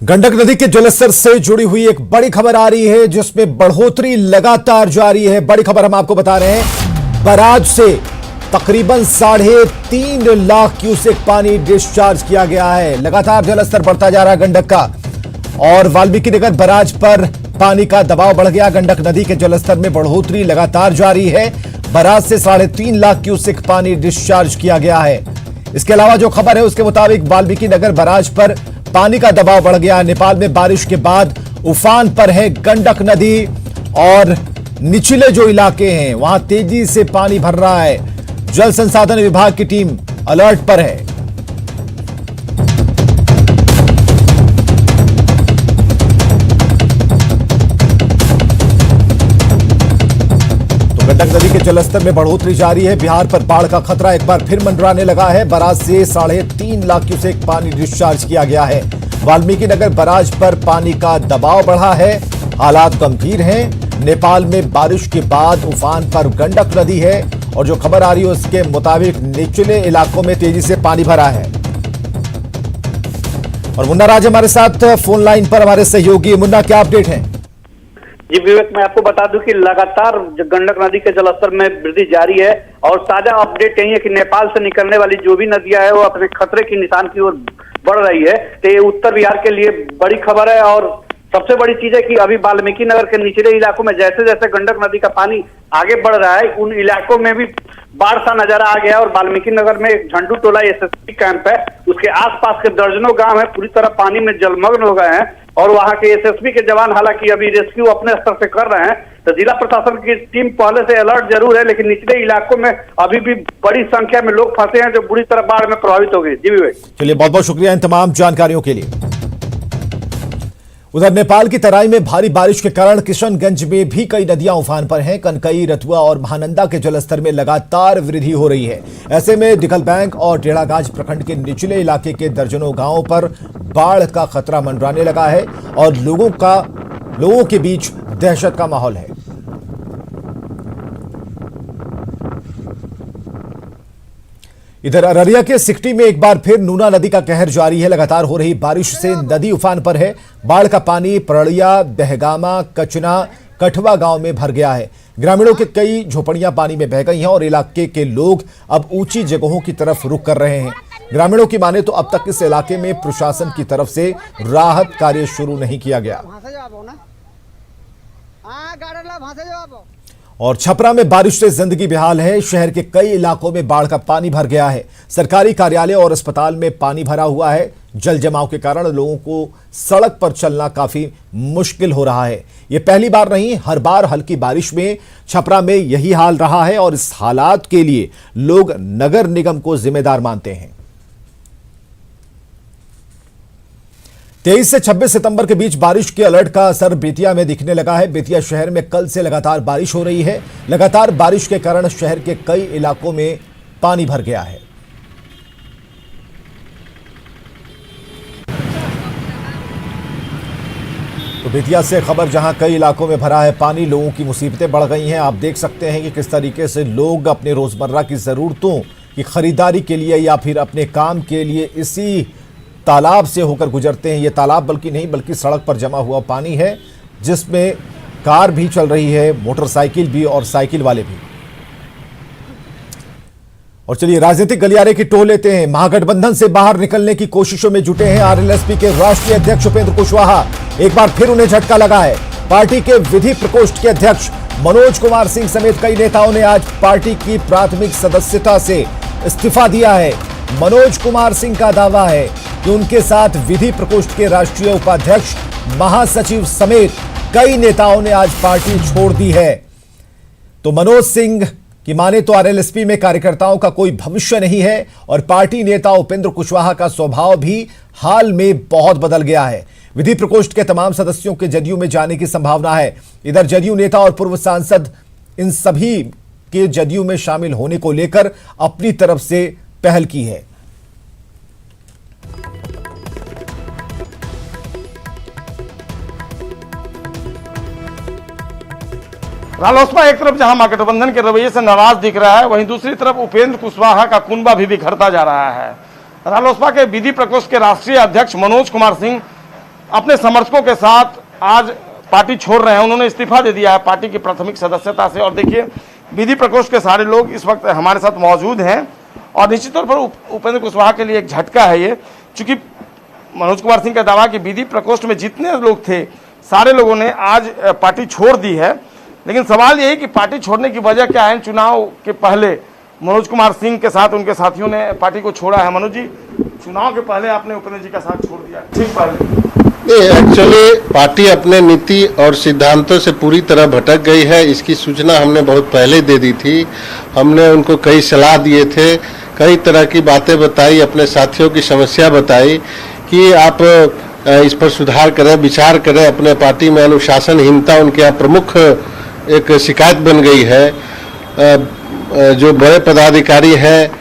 गंडक नदी के जलस्तर से जुड़ी हुई एक बड़ी खबर आ रही है जिसमें बढ़ोतरी लगातार जारी है। बड़ी खबर हम आपको बता रहे हैं, बराज से तकरीबन 3.5 लाख क्यूसेक पानी डिस्चार्ज किया गया है। लगातार जलस्तर बढ़ता जा रहा है गंडक का, और वाल्मीकि नगर बराज पर पानी का दबाव बढ़ गया। गंडक नदी के जलस्तर में बढ़ोतरी लगातार जारी है। बराज से 3.5 लाख क्यूसेक पानी डिस्चार्ज किया गया है। इसके अलावा जो खबर है उसके मुताबिक वाल्मीकि नगर बराज पर पानी का दबाव बढ़ गया। नेपाल में बारिश के बाद उफान पर है गंडक नदी, और निचले जो इलाके हैं वहां तेजी से पानी भर रहा है। जल संसाधन विभाग की टीम अलर्ट पर है। गंडक नदी के जलस्तर में बढ़ोतरी जारी है। बिहार पर बाढ़ का खतरा एक बार फिर मंडराने लगा है। बराज से 3.5 लाख क्यूसेक पानी डिस्चार्ज किया गया है। वाल्मीकि नगर बराज पर पानी का दबाव बढ़ा है, हालात गंभीर हैं। नेपाल में बारिश के बाद उफान पर गंडक नदी है, और जो खबर आ रही है उसके मुताबिक निचले इलाकों में तेजी से पानी भरा है। और मुन्ना राज हमारे साथ फोन लाइन पर हमारे सहयोगी। मुन्ना, क्या अपडेट है? जी विवेक, मैं आपको बता दूं कि लगातार गंडक नदी के जलस्तर में वृद्धि जारी है, और ताजा अपडेट यही है कि नेपाल से निकलने वाली जो भी नदियां है वो अपने खतरे के निशान की ओर बढ़ रही है। तो ये उत्तर बिहार के लिए बड़ी खबर है। और सबसे बड़ी चीज है कि अभी वाल्मीकि नगर के निचले इलाकों में जैसे जैसे गंडक नदी का पानी आगे बढ़ रहा है, उन इलाकों में भी बाढ़ सा नजारा आ गया। और वाल्मीकि नगर में झंडू टोला एसएसपी कैंप है, उसके आसपास के दर्जनों गांव है पूरी तरह पानी में जलमग्न हो गए हैं। और वहां के एसएसपी के जवान हालांकि अभी रेस्क्यू अपने स्तर से कर रहे हैं। तो जिला प्रशासन की टीम पहले से अलर्ट जरूर है, लेकिन निचले इलाकों में अभी भी बड़ी संख्या में लोग फंसे हैं जो बुरी तरह बाढ़ में प्रभावित हो गए। जी विवेक, चलिए, बहुत बहुत शुक्रिया इन तमाम जानकारियों के लिए। उधर नेपाल की तराई में भारी बारिश के कारण किशनगंज में भी कई नदियां उफान पर हैं। कनकई, रतुआ और महानंदा के जलस्तर में लगातार वृद्धि हो रही है। ऐसे में दिघलबैंक और टेढ़ागाछ प्रखंड के निचले इलाके के दर्जनों गांवों पर बाढ़ का खतरा मंडराने लगा है, और लोगों के बीच दहशत का माहौल है। इधर अररिया के सिकटी में एक बार फिर नूना नदी का कहर जारी है। लगातार हो रही बारिश से नदी उफान पर है। बाढ़ का पानी परड़िया, दहगामा, कचना, कठवा गांव में भर गया है। ग्रामीणों के कई झोपड़ियां पानी में बह गई हैं, और इलाके के लोग अब ऊंची जगहों की तरफ रुख कर रहे हैं। ग्रामीणों की माने तो अब तक इस इलाके में प्रशासन की तरफ से राहत कार्य शुरू नहीं किया गया। और छपरा में बारिश से जिंदगी बेहाल है। शहर के कई इलाकों में बाढ़ का पानी भर गया है। सरकारी कार्यालय और अस्पताल में पानी भरा हुआ है। जल जमाव के कारण लोगों को सड़क पर चलना काफी मुश्किल हो रहा है। यह पहली बार नहीं, हर बार हल्की बारिश में छपरा में यही हाल रहा है, और इस हालात के लिए लोग नगर निगम को जिम्मेदार मानते हैं। 23 से 26 सितंबर के बीच बारिश के अलर्ट का असर बेतिया में दिखने लगा है। बेतिया शहर में कल से लगातार बारिश हो रही है। लगातार बारिश के कारण शहर के कई इलाकों में पानी भर गया है। तो बेतिया से खबर, जहां कई इलाकों में भरा है पानी, लोगों की मुसीबतें बढ़ गई हैं। आप देख सकते हैं कि किस तरीके से लोग अपने रोजमर्रा की जरूरतों की खरीदारी के लिए या फिर अपने काम के लिए इसी तालाब से होकर गुजरते हैं। ये तालाब बल्कि नहीं, बल्कि सड़क पर जमा हुआ पानी है, जिसमें कार भी चल रही है, मोटरसाइकिल भी, और साइकिल वाले भी। और चलिए, राजनीतिक गलियारे की टोह लेते हैं। महागठबंधन से बाहर निकलने की कोशिशों में जुटे हैं आरएलएसपी के राष्ट्रीय अध्यक्ष उपेंद्र कुशवाहा। एक बार फिर उन्हें झटका लगा है। पार्टी के विधि प्रकोष्ठ के अध्यक्ष मनोज कुमार सिंह समेत कई नेताओं ने आज पार्टी की प्राथमिक सदस्यता से इस्तीफा दिया है। मनोज कुमार सिंह का दावा है कि उनके साथ विधि प्रकोष्ठ के राष्ट्रीय उपाध्यक्ष, महासचिव समेत कई नेताओं ने आज पार्टी छोड़ दी है। तो मनोज सिंह की माने तो आरएलएसपी में कार्यकर्ताओं का कोई भविष्य नहीं है, और पार्टी नेता उपेंद्र कुशवाहा का स्वभाव भी हाल में बहुत बदल गया है। विधि प्रकोष्ठ के तमाम सदस्यों के जदयू में जाने की संभावना है। इधर जदयू नेता और पूर्व सांसद इन सभी के जदयू में शामिल होने को लेकर अपनी तरफ से पहल की है। रालोसपा एक तरफ जहां महागठबंधन के रवैये से नाराज दिख रहा है, वहीं दूसरी तरफ उपेंद्र कुशवाहा का कुनबा भी बिखरता जा रहा है। रालोसपा के विधि प्रकोष्ठ के राष्ट्रीय अध्यक्ष मनोज कुमार सिंह अपने समर्थकों के साथ आज पार्टी छोड़ रहे हैं। उन्होंने इस्तीफा दे दिया है पार्टी की प्राथमिक सदस्यता से। और देखिए, विधि प्रकोष्ठ के सारे लोग इस वक्त हमारे साथ मौजूद हैं और निश्चित तौर पर उपेंद्र कुशवाहा के लिए एक झटका है ये, क्योंकि मनोज कुमार सिंह का दावा कि विधि प्रकोष्ठ में जितने लोग थे सारे लोगों ने आज पार्टी छोड़ दी है। लेकिन सवाल ये है कि पार्टी छोड़ने की वजह क्या है। चुनाव के पहले मनोज कुमार सिंह के साथ उनके साथियों ने पार्टी को छोड़ा है। मनोज जी, चुनाव के पहले आपने उपेंद्र जी का साथ छोड़ दिया, ठीक पहले? एक्चुअली पार्टी अपने नीति और सिद्धांतों से पूरी तरह भटक गई है। इसकी सूचना हमने बहुत पहले दे दी थी। हमने उनको कई सलाह दिए थे, कई तरह की बातें बताई, अपने साथियों की समस्या बताई कि आप इस पर सुधार करें, विचार करें। अपने पार्टी में अनुशासनहीनता उनके यहाँ प्रमुख एक शिकायत बन गई है। जो बड़े पदाधिकारी हैं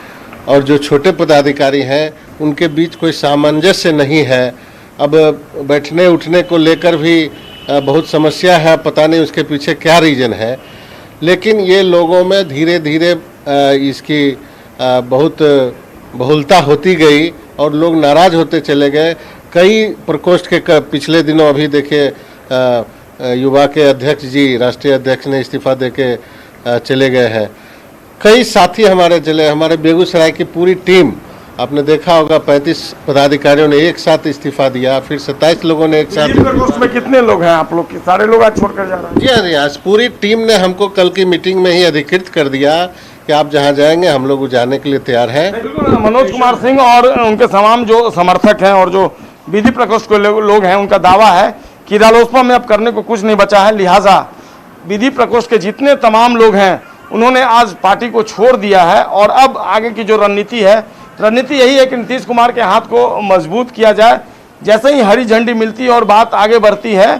और जो छोटे पदाधिकारी हैं उनके बीच कोई सामंजस्य नहीं है। अब बैठने उठने को लेकर भी बहुत समस्या है, पता नहीं उसके पीछे क्या रीजन है। लेकिन ये लोगों में धीरे धीरे इसकी बहुत बहुलता होती गई और लोग नाराज होते चले गए। कई प्रकोष्ठ के पिछले दिनों अभी देखिए युवा के अध्यक्ष जी, राष्ट्रीय अध्यक्ष ने इस्तीफा देके चले गए हैं। कई साथी हमारे चले, हमारे बेगूसराय की पूरी टीम, आपने देखा होगा 35 पदाधिकारियों ने एक साथ इस्तीफा दिया, फिर 27 लोगों ने एक साथ। प्रकोष्ठ में कितने लोग हैं आप लोग के? सारे लोग आज छोड़कर जा रहे हैं? जी हाँ, जी हाँ, पूरी टीम ने हमको कल की मीटिंग में ही अधिकृत कर दिया कि आप जहां जाएंगे हम लोग जाने के लिए तैयार हैं। मनोज कुमार सिंह और उनके तमाम जो समर्थक हैं और जो विधि प्रकोष्ठ के लोग हैं, उनका दावा है कि रालोसपा में अब करने को कुछ नहीं बचा है। लिहाजा विधि प्रकोष्ठ के जितने तमाम लोग हैं उन्होंने आज पार्टी को छोड़ दिया है। और अब आगे की जो रणनीति है, रणनीति यही है कि नीतीश कुमार के हाथ को मजबूत किया जाए। जैसे ही हरी झंडी मिलती है और बात आगे बढ़ती है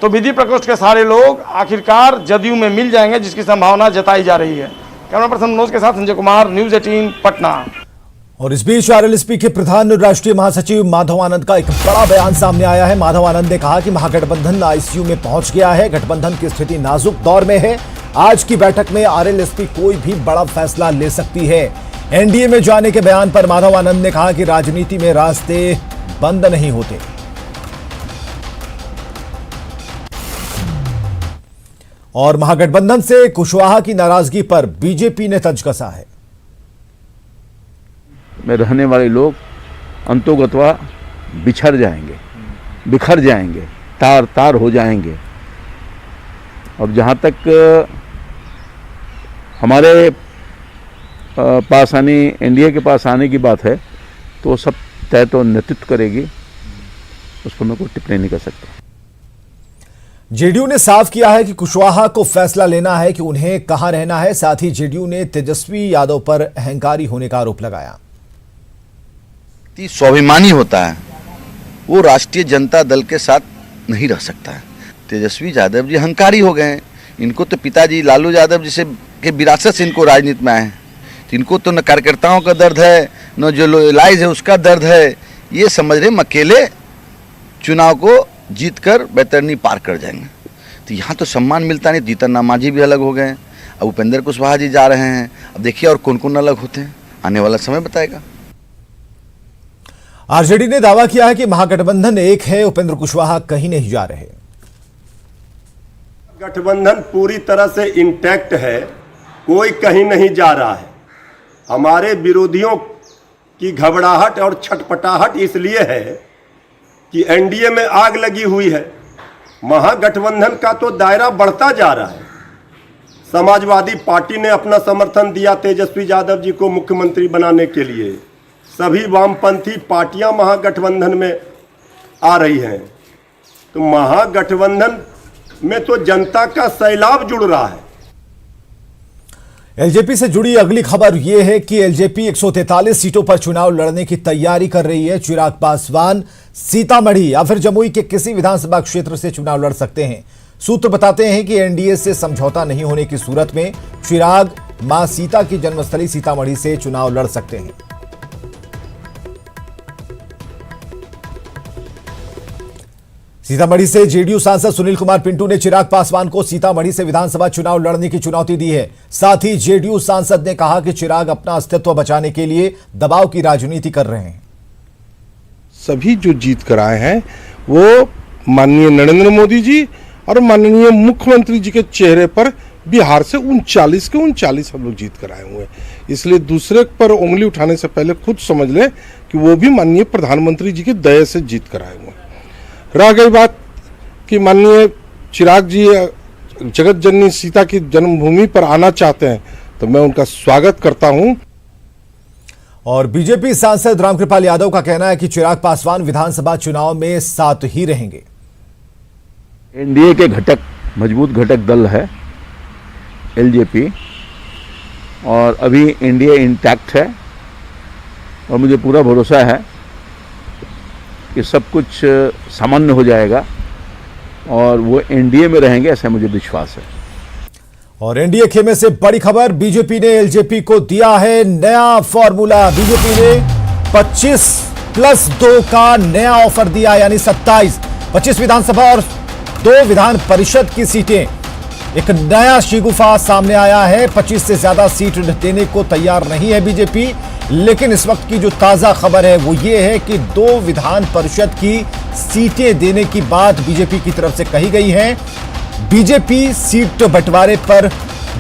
तो विधि प्रकोष्ठ के सारे लोग आखिरकार जदयू में मिल जाएंगे, जिसकी संभावना जताई जा रही है। कैमरा पर्सन मनोज के साथ संजय कुमार, न्यूज 18 पटना। और इस बीच आरएलएसपी के प्रधान राष्ट्रीय महासचिव माधव आनंद का एक बड़ा बयान सामने आया है। माधव आनंद ने कहा कि महागठबंधन आईसीयू में पहुंच गया है, गठबंधन की स्थिति नाजुक दौर में है। आज की बैठक में आरएलएसपी कोई भी बड़ा फैसला ले सकती है। एनडीए में जाने के बयान पर माधव आनंद ने कहा कि राजनीति में रास्ते बंद नहीं होते। और महागठबंधन से कुशवाहा की नाराजगी पर बीजेपी ने तंज कसा है। में रहने वाले लोग अंतोगत्वा बिछड़ जाएंगे, बिखर जाएंगे, तार तार हो जाएंगे। और जहाँ तक हमारे पास आने, एनडीए के पास आने की बात है, तो सब तय तो नेतृत्व करेगी, उस पर मैं कोई टिप्पणी नहीं कर सकता। जेडीयू ने साफ किया है कि कुशवाहा को फैसला लेना है कि उन्हें कहां रहना है। साथ ही जेडीयू ने तेजस्वी यादव पर अहंकारी होने का आरोप लगाया। स्वाभिमानी होता है वो राष्ट्रीय जनता दल के साथ नहीं रह सकता है। तेजस्वी यादव जी अहंकारी हो गए हैं। इनको तो पिताजी लालू यादव जिसे के विरासत से इनको राजनीति में आए हैं। तो इनको तो न कार्यकर्ताओं का दर्द है, न जो लॉयलाइज है उसका दर्द है। ये समझ रहे हम अकेले चुनाव को जीत कर बैतरनी पार कर जाएंगे। तो यहाँ तो सम्मान मिलता नहीं। जीतन राम मांझी भी अलग हो गए, अब उपेंद्र कुशवाहा जी जा रहे हैं। अब देखिए और कौन कौन अलग होते हैं, आने वाला समय बताएगा। आरजेडी ने दावा किया है कि महागठबंधन एक है, उपेंद्र कुशवाहा कहीं नहीं जा रहे। गठबंधन पूरी तरह से इंटैक्ट है, कोई कहीं नहीं जा रहा है। हमारे विरोधियों की घबराहट और छटपटाहट इसलिए है कि एनडीए में आग लगी हुई है। महागठबंधन का तो दायरा बढ़ता जा रहा है। समाजवादी पार्टी ने अपना समर्थन दिया तेजस्वी यादव जी को मुख्यमंत्री बनाने के लिए। सभी वामपंथी पार्टियां महागठबंधन में आ रही हैं। तो महागठबंधन में तो जनता का सैलाब जुड़ रहा है। एलजेपी से जुड़ी अगली खबर यह है कि एलजेपी 143 सीटों पर चुनाव लड़ने की तैयारी कर रही है। चिराग पासवान सीतामढ़ी या फिर जमुई के किसी विधानसभा क्षेत्र से चुनाव लड़ सकते हैं। सूत्र बताते हैं कि एनडीए से समझौता नहीं होने की सूरत में चिराग मां सीता की जन्मस्थली सीतामढ़ी से चुनाव लड़ सकते हैं। सीतामढ़ी से जेडीयू सांसद सुनील कुमार पिंटू ने चिराग पासवान को सीतामढ़ी से विधानसभा चुनाव लड़ने की चुनौती दी है। साथ ही जेडीयू सांसद ने कहा कि चिराग अपना अस्तित्व बचाने के लिए दबाव की राजनीति कर रहे हैं। सभी जो जीत कर आए हैं वो माननीय नरेंद्र मोदी जी और माननीय मुख्यमंत्री जी के चेहरे पर बिहार से 39 के 39 हम लोग जीत कर आए हुए हैं। इसलिए दूसरे पर उंगली उठाने से पहले खुद समझ लें कि वो भी माननीय प्रधानमंत्री जी के दया से जीत कर आए हुए हैं। रह गई बात कि माननीय चिराग जी जगत जननी सीता की जन्मभूमि पर आना चाहते हैं तो मैं उनका स्वागत करता हूं। और बीजेपी सांसद रामकृपाल यादव का कहना है कि चिराग पासवान विधानसभा चुनाव में साथ ही रहेंगे। एनडीए के घटक मजबूत घटक दल है एलजेपी, और अभी एनडीए इंटैक्ट है और मुझे पूरा भरोसा है कि सब कुछ सामान्य हो जाएगा और वो एनडीए में रहेंगे, ऐसा मुझे विश्वास है। और एनडीए खेमे से बड़ी खबर, बीजेपी ने एलजेपी को दिया है नया फॉर्मूला। बीजेपी ने 25+2 का नया ऑफर दिया, यानी 27, 25 विधानसभा और 2 विधान परिषद की सीटें। एक नया शिगुफा सामने आया है। 25 से ज्यादा सीट देने को तैयार नहीं है बीजेपी, लेकिन इस वक्त की जो ताजा खबर है वो ये है कि 2 विधान परिषद की सीटें देने की बात बीजेपी की तरफ से कही गई है। बीजेपी सीट बंटवारे पर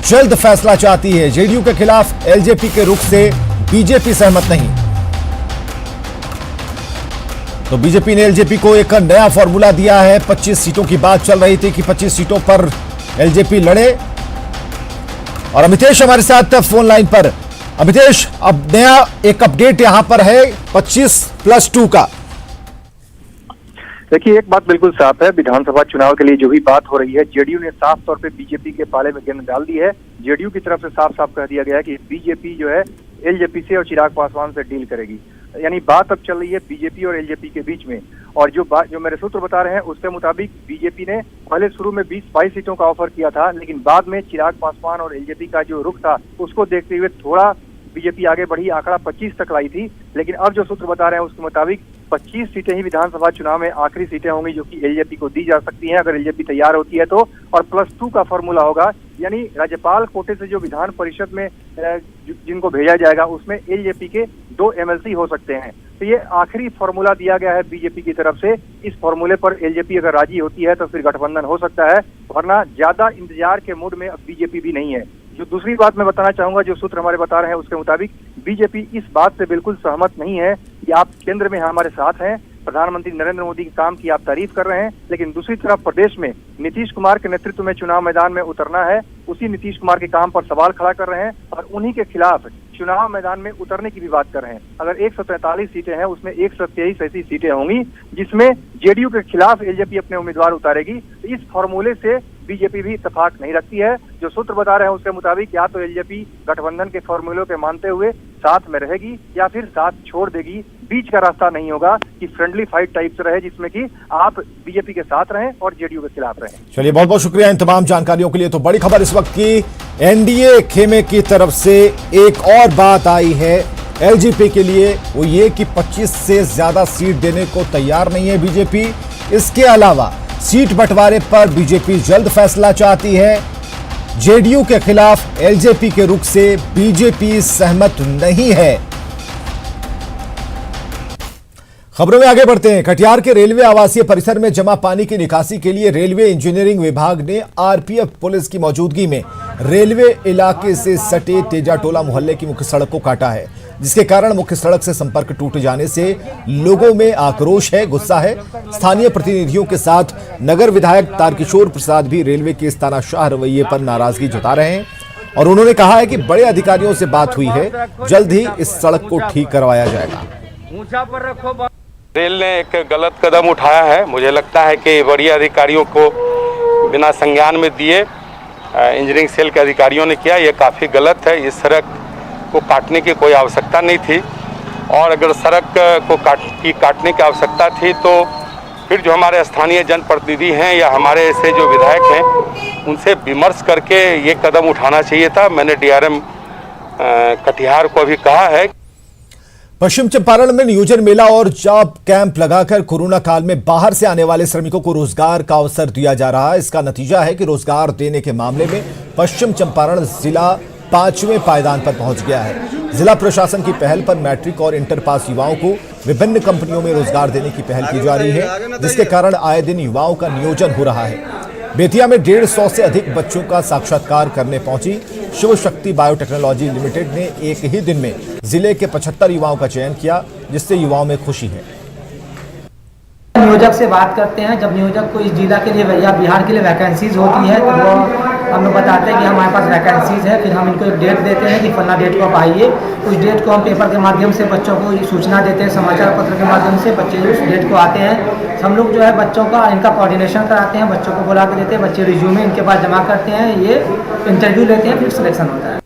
जल्द फैसला चाहती है। जेडीयू के खिलाफ एलजेपी के रुख से बीजेपी सहमत नहीं। तो बीजेपी ने एलजेपी को एक नया फॉर्मूला दिया है। 25 सीटों की बात चल रही थी कि 25 सीटों पर एलजेपी लड़े। और अमितेश हमारे साथ फोन लाइन पर। अमितेश, अब नया एक अपडेट यहां पर है 25+2 का। देखिए, एक बात बिल्कुल साफ है, विधानसभा चुनाव के लिए जो भी बात हो रही है, जेडीयू ने साफ तौर पे बीजेपी के पाले में गेंद डाल दी है। जेडीयू की तरफ से साफ साफ कह दिया गया है कि बीजेपी जो है एलजेपी से और चिराग पासवान से डील करेगी। यानी बात अब चल रही है बीजेपी और एलजेपी के बीच में। और जो मेरे सूत्र बता रहे हैं उसके मुताबिक बीजेपी ने पहले शुरू में 20-22 सीटों का ऑफर किया था, लेकिन बाद में चिराग पासवान और एलजेपी का जो रुख था उसको देखते हुए थोड़ा बीजेपी आगे बढ़ी, आंकड़ा 25 तक लाई थी। लेकिन अब जो सूत्र बता रहे हैं उसके मुताबिक 25 सीटें ही विधानसभा चुनाव में आखिरी सीटें होंगी जो कि एलजेपी को दी जा सकती हैं अगर एलजेपी तैयार होती है तो। और +2 का फॉर्मूला होगा, यानी राज्यपाल कोटे से जो विधान परिषद में जिनको भेजा जाएगा उसमें एलजेपी के 2 एमएलसी हो सकते हैं। तो ये आखिरी फॉर्मूला दिया गया है बीजेपी की तरफ से। इस फॉर्मूले पर एलजेपी अगर राजी होती है तो फिर गठबंधन हो सकता है, वरना ज्यादा इंतजार के मूड में अब बीजेपी भी नहीं है। जो दूसरी बात मैं बताना चाहूंगा, जो सूत्र हमारे बता रहे हैं उसके मुताबिक बीजेपी इस बात से बिल्कुल सहमत नहीं है कि आप केंद्र में हमारे साथ हैं, प्रधानमंत्री नरेंद्र मोदी के काम की आप तारीफ कर रहे हैं, लेकिन दूसरी तरफ प्रदेश में नीतीश कुमार के नेतृत्व में चुनाव मैदान में उतरना है, उसी नीतीश कुमार के काम पर सवाल खड़ा कर रहे हैं और उन्हीं के खिलाफ चुनाव मैदान में उतरने की भी बात कर रहे हैं। अगर 143 सीटें हैं उसमें 123 ऐसी सीटें होंगी जिसमें जेडीयू के खिलाफ एलजेपी अपने उम्मीदवार उतारेगी। तो इस फॉर्मूले से बीजेपी भी इत्तेफाक नहीं रखती है। जो सूत्र बता रहे हैं उसके मुताबिक या तो एलजेपी गठबंधन के फॉर्मूले पे मानते हुए साथ में रहेगी या फिर साथ छोड़ देगी। बीच का रास्ता नहीं होगा कि फ्रेंडली फाइट टाइप से रहे जिसमें कि आप बीजेपी के साथ रहें और जेडीयू के खिलाफ रहें। चलिए, बहुत बहुत शुक्रिया इन तमाम जानकारियों के लिए। तो बड़ी खबर इस वक्त की एनडीए खेमे की तरफ से एक और बात आई है एलजेपी के लिए, वो ये कि 25 से ज्यादा सीट देने को तैयार नहीं है बीजेपी। इसके अलावा सीट बंटवारे पर बीजेपी जल्द फैसला चाहती है। जेडीयू के खिलाफ एलजेपी के रुख से बीजेपी सहमत नहीं है। खबरों में आगे बढ़ते हैं। कटिहार के रेलवे आवासीय परिसर में जमा पानी की निकासी के लिए रेलवे इंजीनियरिंग विभाग ने आरपीएफ पुलिस की मौजूदगी में रेलवे इलाके से सटे तेजाटोला मोहल्ले की मुख्य सड़क को काटा है, जिसके कारण मुख्य सड़क से संपर्क टूट जाने से लोगों में आक्रोश है, गुस्सा है। स्थानीय प्रतिनिधियों के साथ नगर विधायक तारकिशोर प्रसाद भी रेलवे के इस तानाशाह रवैये पर नाराजगी जता रहे हैं और उन्होंने कहा है कि बड़े अधिकारियों से बात हुई है, जल्द ही इस सड़क को ठीक करवाया जाएगा। रेल ने एक गलत कदम उठाया है। मुझे लगता है कि बड़ी अधिकारियों को बिना संज्ञान में दिए इंजीनियरिंग सेल के अधिकारियों ने किया, ये काफ़ी गलत है। इस सड़क को काटने की कोई आवश्यकता नहीं थी और अगर सड़क को काटने की आवश्यकता थी तो फिर जो हमारे स्थानीय जनप्रतिनिधि हैं या हमारे ऐसे जो विधायक हैं उनसे विमर्श करके ये कदम उठाना चाहिए था। मैंने डीआरएम कटिहार को भी कहा है। पश्चिम चंपारण में नियोजन मेला और जॉब कैंप लगाकर कोरोना काल में बाहर से आने वाले श्रमिकों को रोजगार का अवसर दिया जा रहा है। इसका नतीजा है कि रोजगार देने के मामले में पश्चिम चंपारण जिला 5वें पायदान पर पहुंच गया है। जिला प्रशासन की पहल पर मैट्रिक और इंटर पास युवाओं को विभिन्न कंपनियों में रोजगार देने की पहल की जा रही है, जिसके कारण आए दिन युवाओं का नियोजन हो रहा है। बेतिया में 150 से अधिक बच्चों का साक्षात्कार करने पहुंची शिव शक्ति बायोटेक्नोलॉजी लिमिटेड ने एक ही दिन में जिले के 75 युवाओं का चयन किया, जिससे युवाओं में खुशी है। नियोजक से बात करते हैं, जब नियोजक को इस जिला के लिए या बिहार के लिए वैकेंसीज होती है तो वो हम लोग बताते हैं कि हमारे पास वैकेंसीज है, फिर हम इनको एक डेट देते हैं कि फलना डेट को आप आइए। उस डेट को हम पेपर के माध्यम से बच्चों को सूचना देते हैं, समाचार पत्र के माध्यम से बच्चे उस डेट को आते हैं। हम लोग जो है बच्चों का इनका कोऑर्डिनेशन कराते हैं, बच्चों को बुला के देते हैं, बच्चे रिज्यूमे इनके पास जमा करते हैं, ये इंटरव्यू लेते हैं, फिर सिलेक्शन होता है।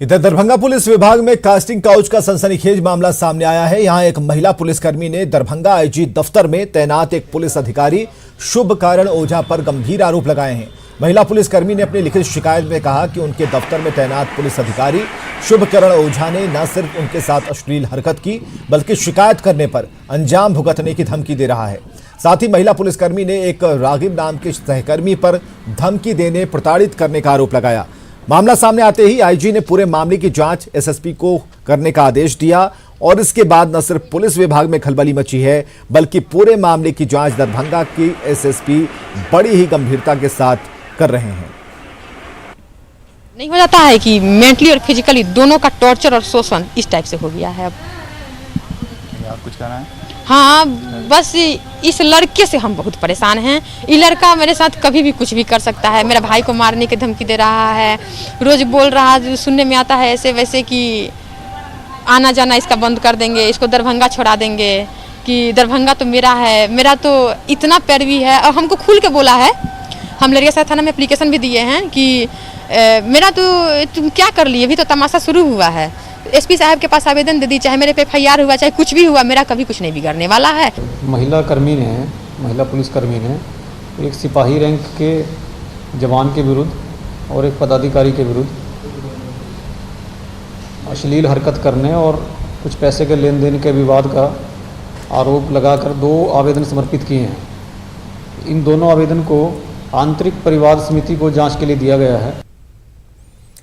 इधर दरभंगा पुलिस विभाग में कास्टिंग काउच का सनसनीखेज मामला सामने आया है। यहां एक महिला पुलिसकर्मी ने दरभंगा आईजी दफ्तर में तैनात एक पुलिस अधिकारी शुभ कारण ओझा पर गंभीर आरोप लगाए हैं। महिला पुलिसकर्मी ने अपनी लिखित शिकायत में कहा कि उनके दफ्तर में तैनात पुलिस अधिकारी शुभकरण ओझा ने न सिर्फ उनके साथ अश्लील हरकत की, बल्कि शिकायत करने पर अंजाम भुगतने की धमकी दे रहा है। साथ ही महिला पुलिसकर्मी ने एक रागिब नाम के सहकर्मी पर धमकी देने, प्रताड़ित करने का आरोप लगाया। मामला सामने आते ही आईजी ने पूरे मामले की जांच एसएसपी को करने का आदेश दिया और इसके बाद न सिर्फ पुलिस विभाग में खलबली मची है, बल्कि पूरे मामले की जांच दरभंगा की एसएसपी बड़ी ही गंभीरता के साथ कर रहे हैं। नहीं हो जाता है कि मेंटली और फिजिकली दोनों का टॉर्चर और शोषण इस टाइप से हो गया है। अब आप कुछ कहना है? हाँ, बस इस लड़के से हम बहुत परेशान हैं। ये लड़का मेरे साथ कभी भी कुछ भी कर सकता है। मेरा भाई को मारने की धमकी दे रहा है, रोज बोल रहा है, सुनने में आता है ऐसे वैसे कि आना जाना इसका बंद कर देंगे, इसको दरभंगा छोड़ा देंगे, कि दरभंगा तो मेरा है, मेरा तो इतना पैरवी है। और हमको खुल के बोला है, हम लड़िया थाना में एप्लीकेशन भी दिए हैं कि मेरा तो तुम क्या कर लिए, अभी तो तमाशा शुरू हुआ है। एसपी साहब के पास आवेदन दे दी, चाहे मेरे पे FIR हुआ, चाहे कुछ भी हुआ, मेरा कभी कुछ नहीं बिगड़ने वाला है। महिला पुलिसकर्मी ने एक सिपाही रैंक के जवान के विरुद्ध और एक पदाधिकारी के विरुद्ध अश्लील हरकत करने और कुछ पैसे के लेन देन के विवाद का आरोप लगाकर 2 आवेदन समर्पित किए हैं। इन दोनों आवेदन को आंतरिक परिवाद समिति को जांच के लिए दिया गया है।